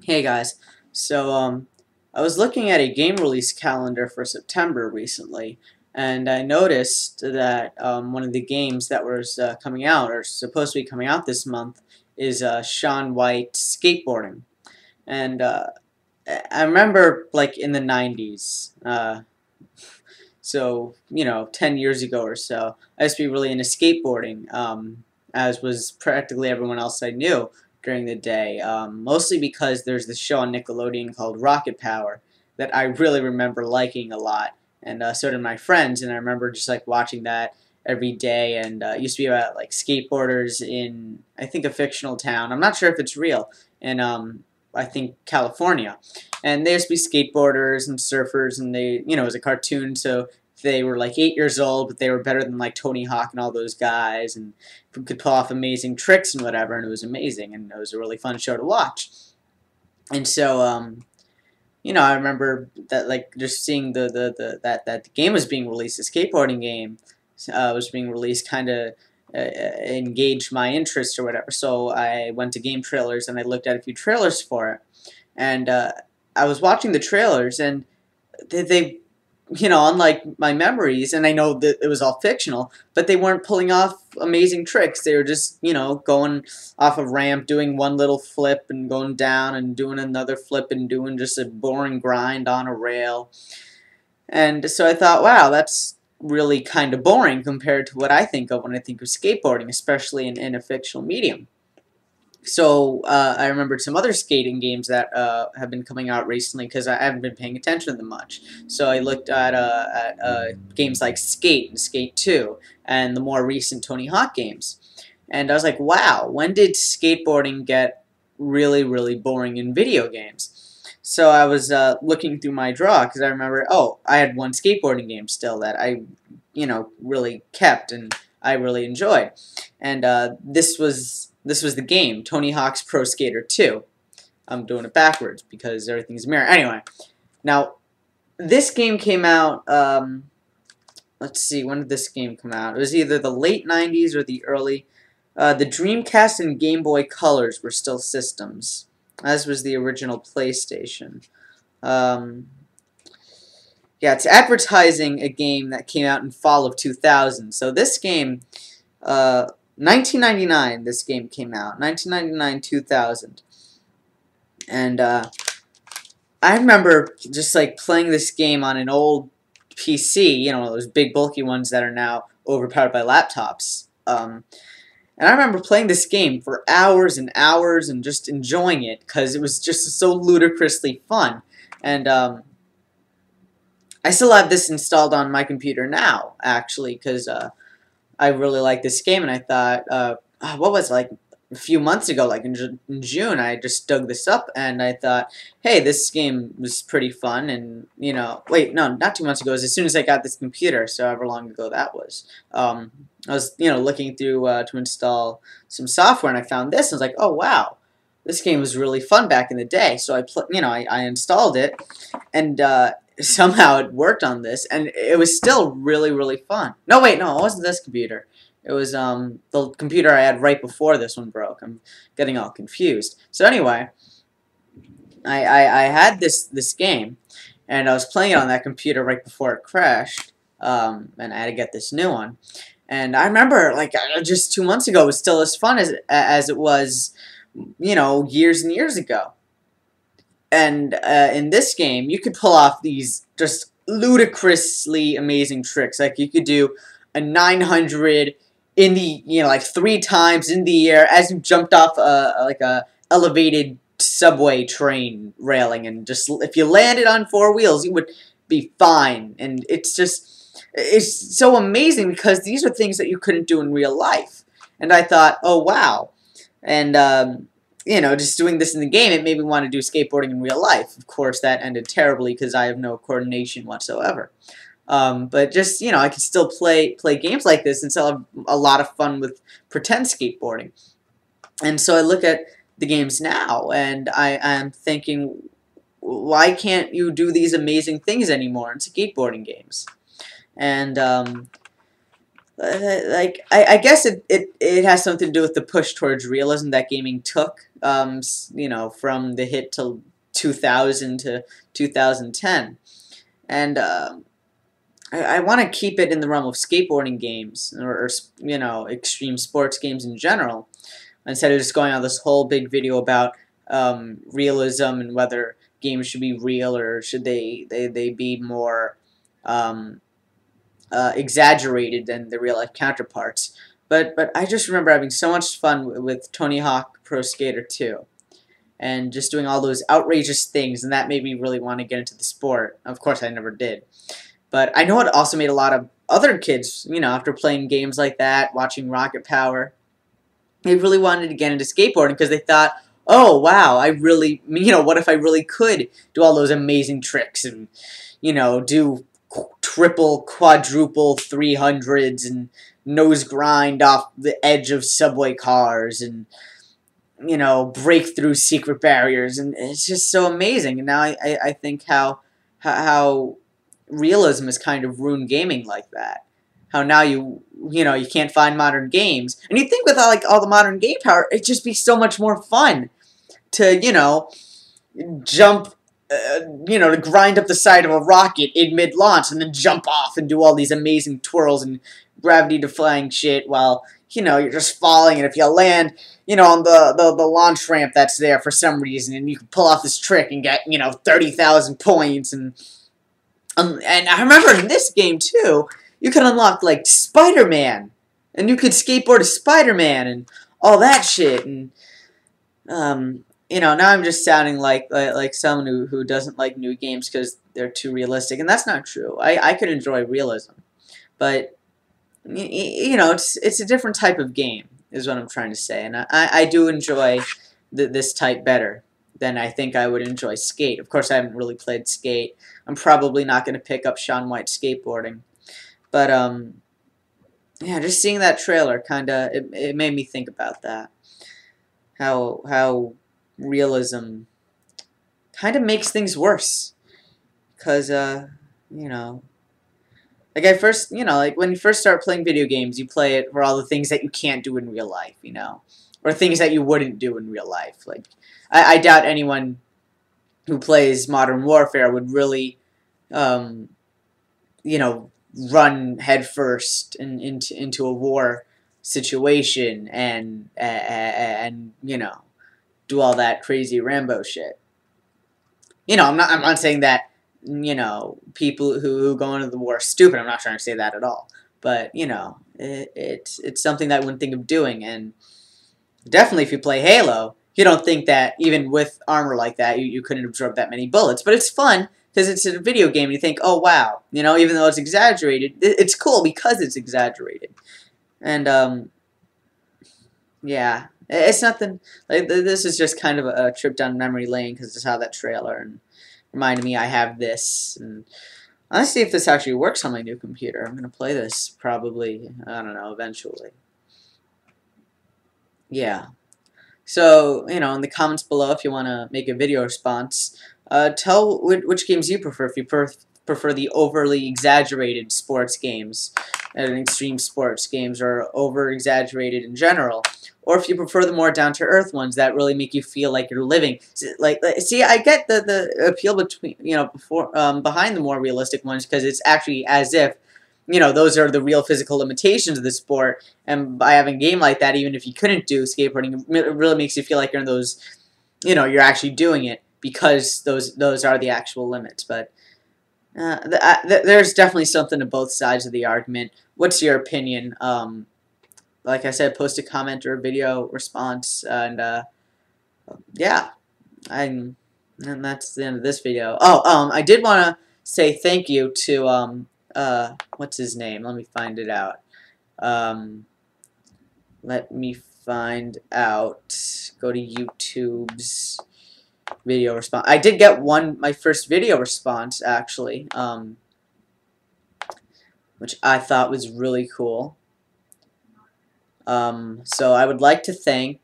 Hey guys, I was looking at a game release calendar for September recently, and I noticed that one of the games that was coming out, or supposed to be coming out this month, is Shaun White skateboarding. And I remember, like, in the 90s, so, 10 years ago or so, I used to be really into skateboarding, as was practically everyone else I knew during the day, mostly because there's this show on Nickelodeon called Rocket Power that I really remember liking a lot, and so did my friends, and I remember just like watching that every day, and it used to be about like skateboarders in, I think, a fictional town. I'm not sure if it's real, in I think California, and they used to be skateboarders and surfers, and it was a cartoon, so they were like 8 years old, but they were better than like Tony Hawk and all those guys, and could pull off amazing tricks and whatever, and it was amazing, and it was a really fun show to watch. And so, I remember that, like, just seeing that the game was being released, the skateboarding game was being released, kind of engaged my interest or whatever. So I went to game trailers and I looked at a few trailers for it, and I was watching the trailers, and they unlike my memories, and I know that it was all fictional, but they weren't pulling off amazing tricks. They were just, going off a ramp, doing one little flip and going down and doing another flip and doing just a boring grind on a rail. And so I thought, wow, that's really kind of boring compared to what I think of when I think of skateboarding, especially in a fictional medium. So I remembered some other skating games that have been coming out recently because I haven't been paying attention to them much. So I looked at games like Skate and Skate 2 and the more recent Tony Hawk games. And I was like, wow, when did skateboarding get really, really boring in video games? So I was looking through my draw because I remember, oh, I had one skateboarding game still that I, really kept and I really enjoyed. And this was the game, Tony Hawk's Pro Skater 2. I'm doing it backwards because everything's a mirror. Anyway, now, this game came out, let's see, when did this game come out? It was either the late 90s or the early. The Dreamcast and Game Boy Colors were still systems, as was the original PlayStation. Yeah, it's advertising a game that came out in fall of 2000. So this game, 1999, this game came out. 1999, 2000. And I remember just like playing this game on an old PC, those big bulky ones that are now overpowered by laptops. And I remember playing this game for hours and hours and just enjoying it because it was just so ludicrously fun. And I still have this installed on my computer now, actually, because I really like this game, and I thought, what was it, like a few months ago, like in June, I just dug this up, and I thought, hey, this game was pretty fun, and, wait, no, not 2 months ago, it was as soon as I got this computer, so however long ago that was. I was, looking through to install some software, and I found this, and I was like, oh, wow, this game was really fun back in the day, so I installed it, and, somehow it worked on this, and it was still really, really fun. No, wait, no, it wasn't this computer. It was the computer I had right before this one broke. I'm getting all confused. So anyway, I had this game, and I was playing it on that computer right before it crashed, and I had to get this new one. And I remember, like, just 2 months ago, it was still as fun as it was, years and years ago. And in this game, you could pull off these just ludicrously amazing tricks. Like, you could do a 900 in the, like 3 times in the air as you jumped off like a elevated subway train railing. And just, if you landed on 4 wheels, you would be fine. And it's so amazing because these are things that you couldn't do in real life. And I thought, oh, wow. And, just doing this in the game, it made me want to do skateboarding in real life. Of course, that ended terribly because I have no coordination whatsoever. But just, I can still play games like this and still have a lot of fun with pretend skateboarding. And so I look at the games now, and I'm thinking, why can't you do these amazing things anymore in skateboarding games? And I guess it has something to do with the push towards realism that gaming took, from the hit till 2000 to 2010. And I want to keep it in the realm of skateboarding games, or extreme sports games in general, instead of just going on this whole big video about realism and whether games should be real or should they be more um, exaggerated than the real life counterparts. But I just remember having so much fun with Tony Hawk Pro Skater 2 and just doing all those outrageous things, and that made me really want to get into the sport. Of course, I never did. But I know it also made a lot of other kids, after playing games like that, watching Rocket Power, they really wanted to get into skateboarding because they thought, oh, wow, what if I really could do all those amazing tricks and, do triple, quadruple 300s and nose grind off the edge of subway cars and, break through secret barriers. And it's just so amazing. And now I think how realism has kind of ruined gaming like that. How now you can't find modern games, and you think with all the modern game power, it'd just be so much more fun to jump, to grind up the side of a rocket in mid launch and then jump off and do all these amazing twirls and gravity defying shit while you're just falling, and if you land on the launch ramp that's there for some reason, and you can pull off this trick and get 30,000 points. And I remember in this game, too, you could unlock, like, Spider-Man. And you could skateboard as Spider-Man and all that shit. And, now I'm just sounding like someone who doesn't like new games because they're too realistic. And that's not true. I could enjoy realism. But, it's a different type of game, is what I'm trying to say. And I do enjoy this type better than I think I would enjoy Skate. Of course, I haven't really played Skate. I'm probably not going to pick up Shaun White skateboarding. But, yeah, just seeing that trailer it made me think about that. How realism kind of makes things worse. Because, like when you first start playing video games, you play it for all the things that you can't do in real life, or things that you wouldn't do in real life. Like, I doubt anyone who plays Modern Warfare would really, run headfirst into a war situation and do all that crazy Rambo shit. I'm not saying that people who go into the war are stupid. I'm not trying to say that at all. But it's something that I wouldn't think of doing. And definitely, if you play Halo, you don't think that even with armor like that, you couldn't absorb that many bullets. But it's fun because it's a video game and you think, oh, wow. Even though it's exaggerated, it's cool because it's exaggerated. And, yeah, it's nothing. Like, this is just kind of a trip down memory lane because it's how that trailer and reminded me I have this. And let's see if this actually works on my new computer. I'm going to play this probably, I don't know, eventually. Yeah. So, in the comments below, if you want to make a video response, tell which games you prefer. If you prefer the overly exaggerated sports games and extreme sports games, or over-exaggerated in general, or if you prefer the more down-to-earth ones that really make you feel like you're living. See, I get the appeal behind the more realistic ones because it's actually as if those are the real physical limitations of the sport, and by having a game like that, even if you couldn't do skateboarding, it really makes you feel like you're in those, you're actually doing it because those are the actual limits. But there's definitely something to both sides of the argument. What's your opinion? Like I said, post a comment or a video response, and yeah, and that's the end of this video. Oh, I did want to say thank you to what's his name? Let me find it out. Let me find out. Go to YouTube's video response. I did get my first video response actually, which I thought was really cool. So I would like to thank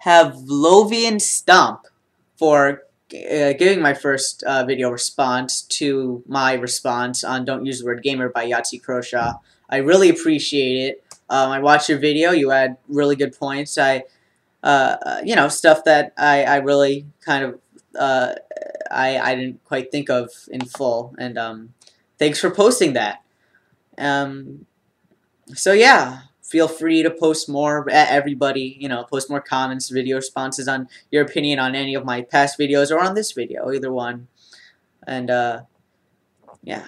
Pavlovian Stump for giving my first video response to my response on "Don't Use the Word Gamer" by Yahtzee Croshaw. I really appreciate it. I watched your video. You had really good points. You know, stuff that I really kind of I didn't quite think of in full. And thanks for posting that. Um, so yeah, feel free to post more. Everybody, you know, post more comments, video responses on your opinion on any of my past videos or on this video, either one. And yeah.